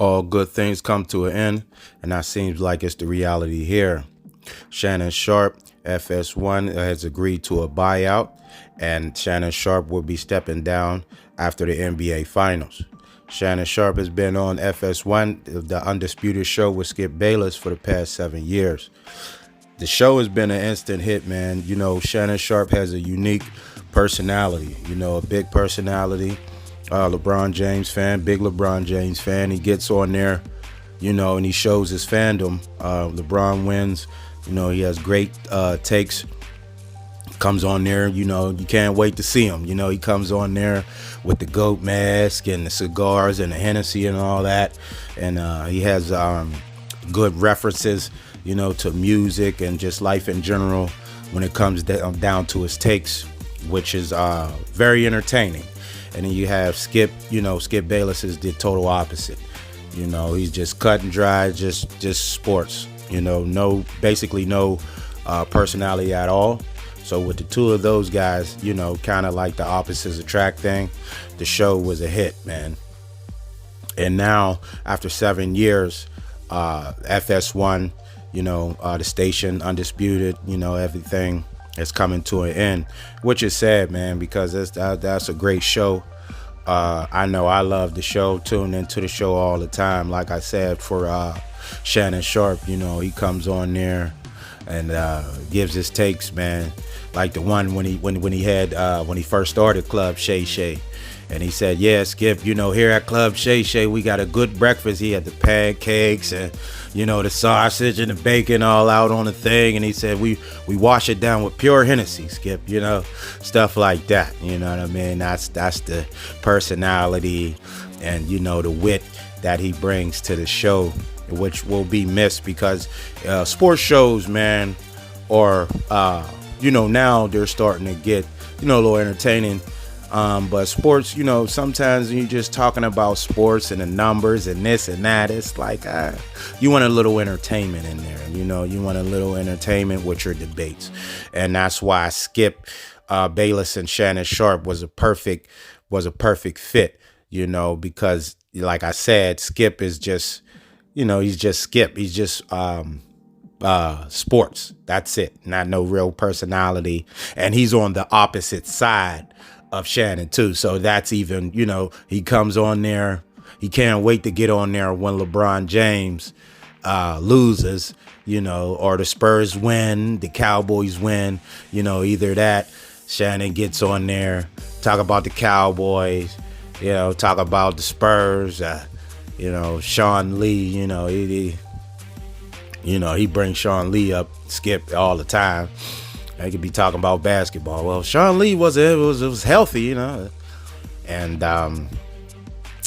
All good things come to an end, and that seems like it's the reality here. Shannon Sharpe, FS1, has agreed to a buyout, and Shannon Sharpe will be stepping down after the NBA Finals. Shannon Sharpe has been on FS1, the Undisputed show with Skip Bayless, for the past 7 years. The show has been an instant hit, man. You know, Shannon Sharpe has a unique personality, a big personality. LeBron James fan, big LeBron James fan. He gets on there, and he shows his fandom. LeBron wins. He has great takes. Comes on there, you can't wait to see him. He comes on there with the goat mask and the cigars and the Hennessy and all that. And he has good references, to music and just life in general when it comes down to his takes, which is very entertaining. And then you have Skip, Skip Bayless is the total opposite. He's just cut and dry, just sports, basically no personality at all. So with the two of those guys, kind of like the opposites attract thing, the show was a hit, man. And now after 7 years, FS1, the station, Undisputed, everything is coming to an end, which is sad, man, because that's a great show. I know I love the show, tune into the show all the time. Like I said, for Shannon Sharpe, he comes on there and gives his takes, man. Like the one when he first started Club Shay Shay. And he said, yeah, Skip, here at Club Shay Shay, we got a good breakfast. He had the pancakes and, the sausage and the bacon all out on the thing. And he said, we wash it down with pure Hennessy, Skip, stuff like that. You know what I mean? That's the personality and, the wit that he brings to the show, which will be missed because sports shows, man, or, now they're starting to get, a little entertaining. But sports, sometimes you're just talking about sports and the numbers and this and that. It's like, you want a little entertainment in there. You want a little entertainment with your debates. And that's why Skip Bayless and Shannon Sharpe was a perfect fit, because like I said, Skip is just, he's just Skip. He's just sports. That's it. Not no real personality. And he's on the opposite side of Shannon too. So that's even, he comes on there. He can't wait to get on there when LeBron James loses, or the Spurs win, the Cowboys win, either that. Shannon gets on there, talk about the Cowboys, talk about the Spurs, Sean Lee, he brings Sean Lee up, Skip, all the time. He could be talking about basketball. Well, Sean Lee was healthy, and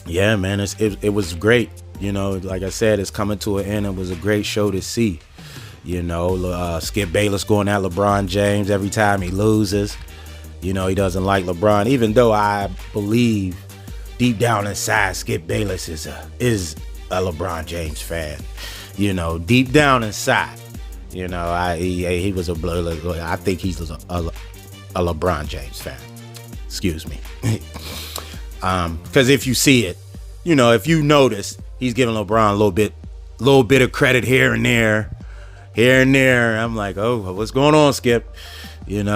yeah, man, it was great. Like I said, it's coming to an end. It was a great show to see. Skip Bayless going at LeBron James every time he loses. He doesn't like LeBron, even though I believe deep down inside Skip Bayless is a LeBron James fan. Deep down inside. He was I think he's a LeBron James fan. Excuse me. Because if you see it, if you notice, he's giving LeBron a little bit of credit here and there. I'm like, oh, what's going on, Skip? And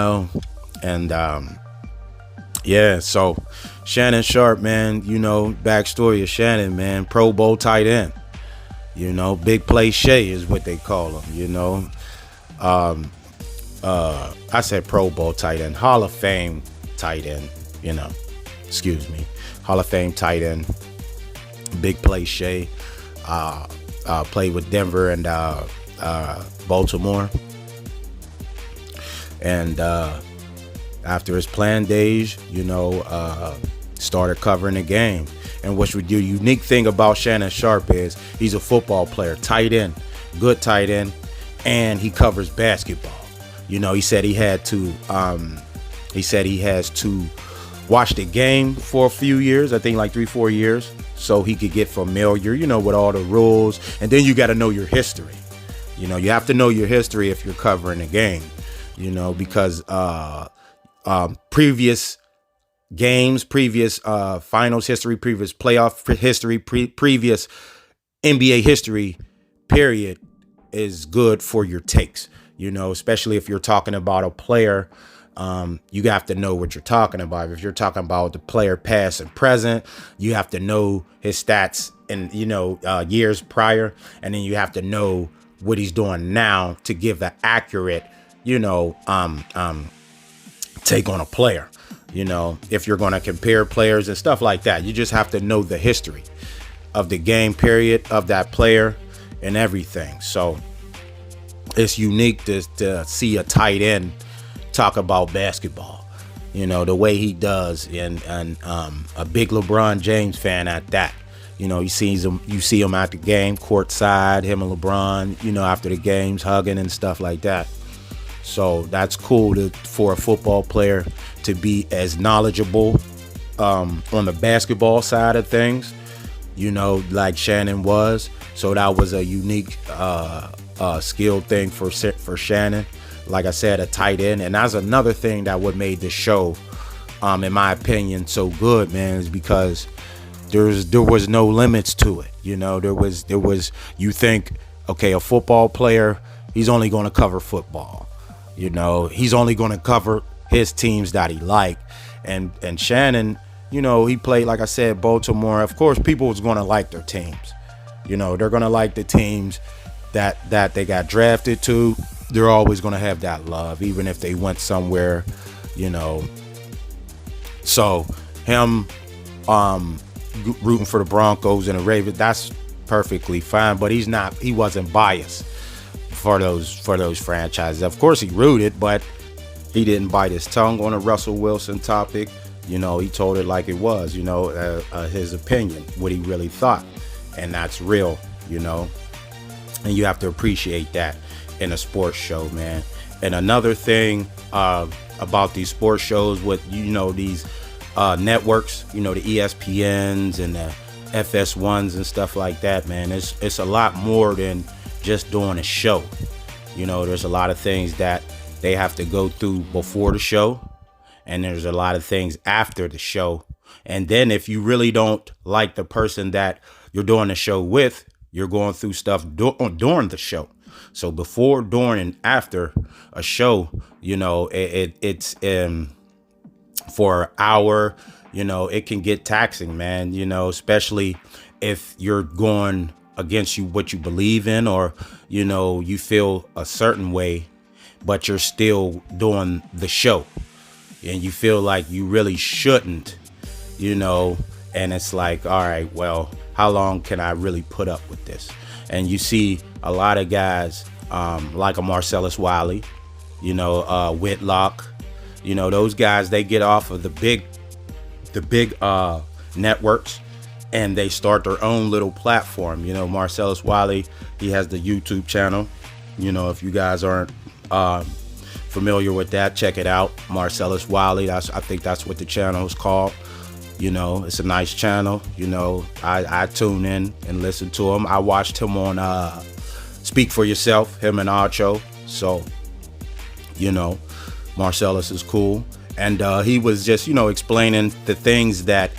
yeah. So Shannon Sharpe, man. Backstory of Shannon, man. Pro Bowl tight end. Big play Shay is what they call him, I said Pro Bowl tight end, Hall of Fame tight end, excuse me, Hall of Fame tight end, big play Shay, played with Denver and Baltimore. And after his playing days, started covering the game. And what's the unique thing about Shannon Sharpe is he's a football player, tight end, good tight end, and he covers basketball. He said he has to watch the game for a few years, I think like 3-4 years, so he could get familiar, with all the rules. And then you got to know your history. You have to know your history if you're covering the game, because previous games, previous finals history, previous playoff history, previous NBA history, period, is good for your takes, especially if you're talking about a player. You have to know what you're talking about. If you're talking about the player past and present, you have to know his stats and, years prior. And then you have to know what he's doing now to give an accurate, take on a player. If you're going to compare players and stuff like that, you just have to know the history of the game, period, of that player and everything. So it's unique to see a tight end talk about basketball, the way he does, and a big LeBron James fan at that. You see him at the game, courtside, him and LeBron, after the games, hugging and stuff like that. So that's cool for a football player to be as knowledgeable on the basketball side of things, like Shannon was. So that was a unique skill thing for Shannon. Like I said, a tight end. And that's another thing that what made the show, in my opinion, so good, man, is because there was no limits to it. There was you think, okay, a football player, he's only going to cover football. He's only going to cover his teams that he like. And Shannon, he played, like I said, Baltimore. Of course, people was going to like their teams. They're going to like the teams that they got drafted to. They're always going to have that love, even if they went somewhere, So him rooting for the Broncos and the Ravens, that's perfectly fine. But he wasn't biased for those franchises. Of course, he rooted, but he didn't bite his tongue on a Russell Wilson topic. He told it like it was. His opinion, what he really thought, and that's real. And you have to appreciate that in a sports show, man. And another thing about these sports shows with these networks, the ESPNs and the FS1s and stuff like that, man, it's a lot more than just doing a show. There's a lot of things that they have to go through before the show, and there's a lot of things after the show. And then if you really don't like the person that you're doing the show with, you're going through stuff during the show. So before, during, and after a show, it's for an hour, it can get taxing, man, especially if you're going against what you believe in, or, you feel a certain way, but you're still doing the show and you feel like you really shouldn't, and it's like, all right, well, how long can I really put up with this? And you see a lot of guys like a Marcellus Wiley, Whitlock, those guys, they get off of the big networks and they start their own little platform. Marcellus Wiley, he has the YouTube channel. If you guys aren't familiar with that, check it out. Marcellus Wiley, I think that's what the channel is called. It's a nice channel. I tune in and listen to him. I watched him on Speak for Yourself, him and Archo. So, Marcellus is cool. And he was just, explaining the things that,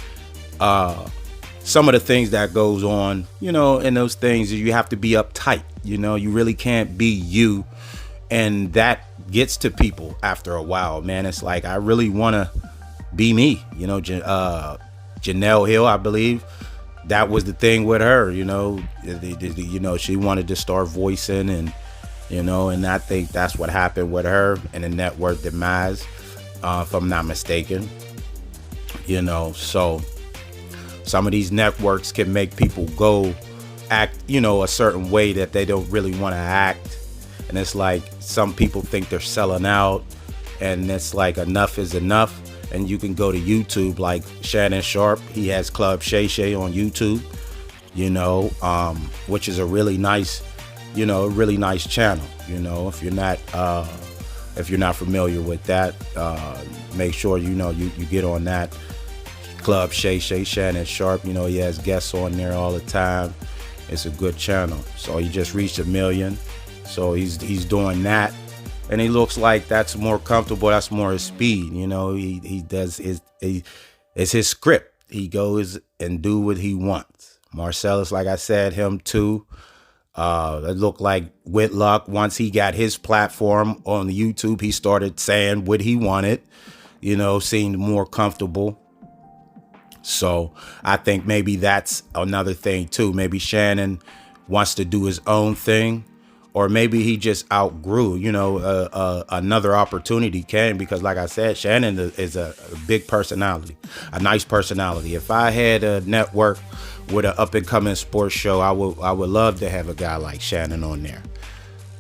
some of the things that goes on, and those things you have to be uptight. You really can't be you. And that gets to people after a while, man. It's like, I really want to be me, Janelle Hill, I believe that was the thing with her, she wanted to start voicing, and and I think that's what happened with her and the network demise, if I'm not mistaken. So some of these networks can make people go act, a certain way that they don't really want to act, and it's like some people think they're selling out, and it's like enough is enough. And you can go to YouTube, like Shannon Sharpe. He has Club Shay Shay on YouTube, which is a really nice, channel. If you're not familiar with that, make sure you get on that. Club Shay Shay, Shannon Sharpe. He has guests on there all the time. It's a good channel. So he just reached 1 million. So he's doing that. And he looks like that's more comfortable. That's more his speed. He does it's his script. He goes and do what he wants. Marcellus, like I said, him too. It looked like Whitlock, once he got his platform on the YouTube, he started saying what he wanted, seemed more comfortable. So I think maybe that's another thing too. Maybe Shannon wants to do his own thing, or maybe he just outgrew, another opportunity came, because like I said, Shannon is a big personality, a nice personality. If I had a network with an up and coming sports show, I would love to have a guy like Shannon on there.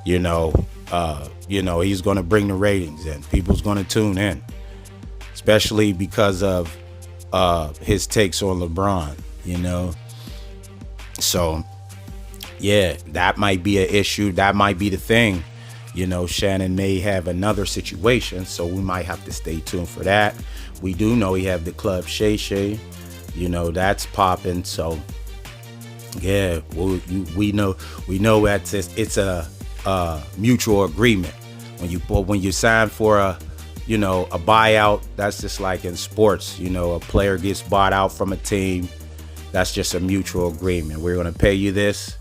He's going to bring the ratings in. People's going to tune in, especially because of his takes on LeBron, So yeah, that might be an issue. That might be the thing. Shannon may have another situation, so we might have to stay tuned for that. We do know he have the club Shay Shay, that's popping. So yeah, we know that it's a mutual agreement. When you sign for a buyout, that's just like in sports. A player gets bought out from a team. That's just a mutual agreement. We're going to pay you this,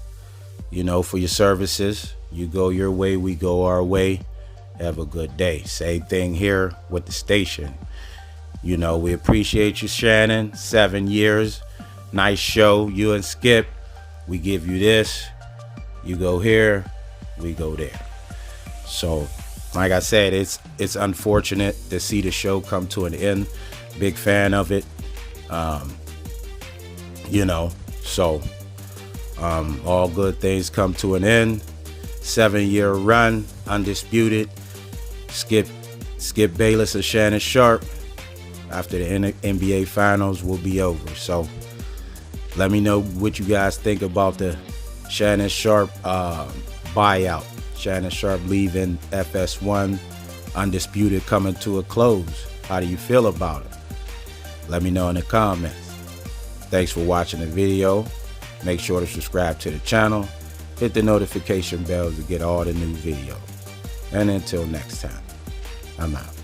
for your services. You go your way, we go our way. Have a good day. Same thing here with the station. We appreciate you, Shannon. 7 years. Nice show. You and Skip, we give you this. You go here, we go there. So, like I said, it's unfortunate to see the show come to an end. Big fan of it. So all good things come to an end. 7-year run, undisputed. Skip Bayless and Shannon Sharpe after the NBA Finals will be over. So let me know what you guys think about the Shannon Sharpe buyout. Shannon Sharpe leaving FS1, undisputed coming to a close. How do you feel about it? Let me know in the comments. Thanks for watching the video. Make sure to subscribe to the channel. Hit the notification bell to get all the new videos. And until next time, I'm out.